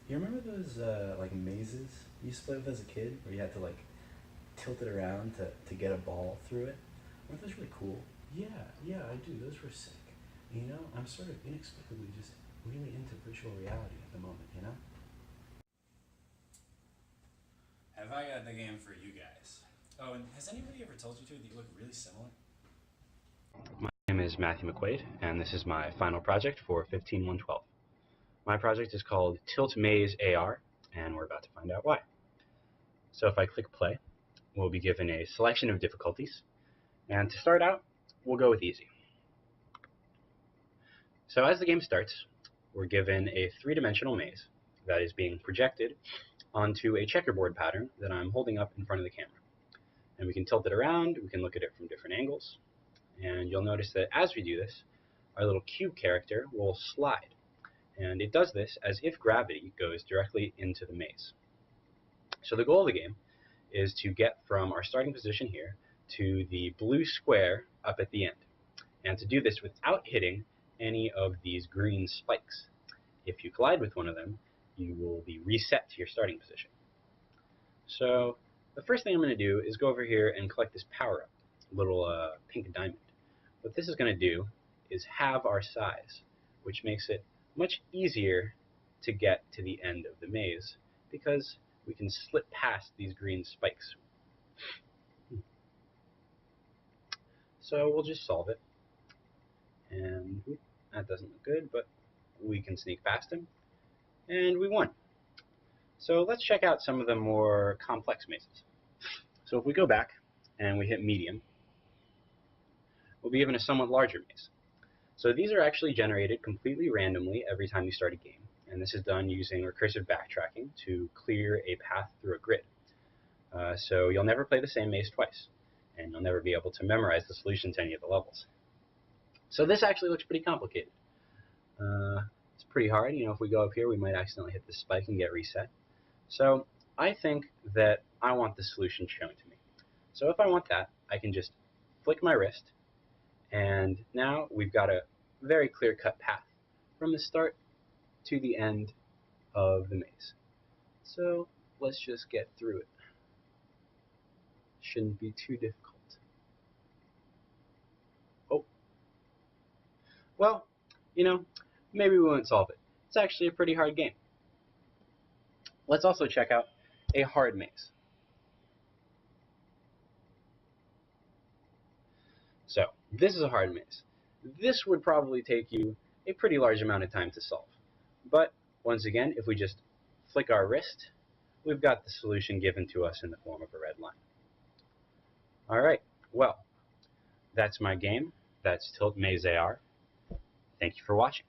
You remember those like mazes you used to play with as a kid, where you had to like tilt it around to get a ball through it? Weren't those really cool? Yeah, yeah, I do. Those were sick. You know, I'm sort of inexplicably just really into virtual reality at the moment. You know? Have I got the game for you guys? Oh, and has anybody ever told you two that you look really similar? My name is Matthew McQuaid, and this is my final project for 15112. My project is called Tilt Maze AR, and we're about to find out why. So if I click play, we'll be given a selection of difficulties, and to start out, we'll go with easy. So as the game starts, we're given a three-dimensional maze that is being projected onto a checkerboard pattern that I'm holding up in front of the camera. And we can tilt it around, we can look at it from different angles, and you'll notice that as we do this, our little cube character will slide. And it does this as if gravity goes directly into the maze. So the goal of the game is to get from our starting position here to the blue square up at the end, and to do this without hitting any of these green spikes. If you collide with one of them, you will be reset to your starting position. So the first thing I'm going to do is go over here and collect this power-up, little pink diamond. What this is going to do is halve our size, which makes it much easier to get to the end of the maze because we can slip past these green spikes. So we'll just solve it. And that doesn't look good, but we can sneak past him. And we won. So let's check out some of the more complex mazes. So if we go back and we hit medium, we'll be given a somewhat larger maze. So these are actually generated completely randomly every time you start a game, and this is done using recursive backtracking to clear a path through a grid. So you'll never play the same maze twice, and you'll never be able to memorize the solution to any of the levels. So this actually looks pretty complicated. It's pretty hard. You know, if we go up here, we might accidentally hit the spike and get reset. So I think that I want the solution shown to me. So if I want that, I can just flick my wrist, and now we've got a very clear-cut path from the start to the end of the maze. So let's just get through it. Shouldn't be too difficult. Oh, well, you know, maybe we won't solve it. It's actually a pretty hard game. Let's also check out a hard maze. So this is a hard maze. This would probably take you a pretty large amount of time to solve. But once again, if we just flick our wrist, we've got the solution given to us in the form of a red line. All right, well, that's my game. That's Tilt Maze AR. Thank you for watching.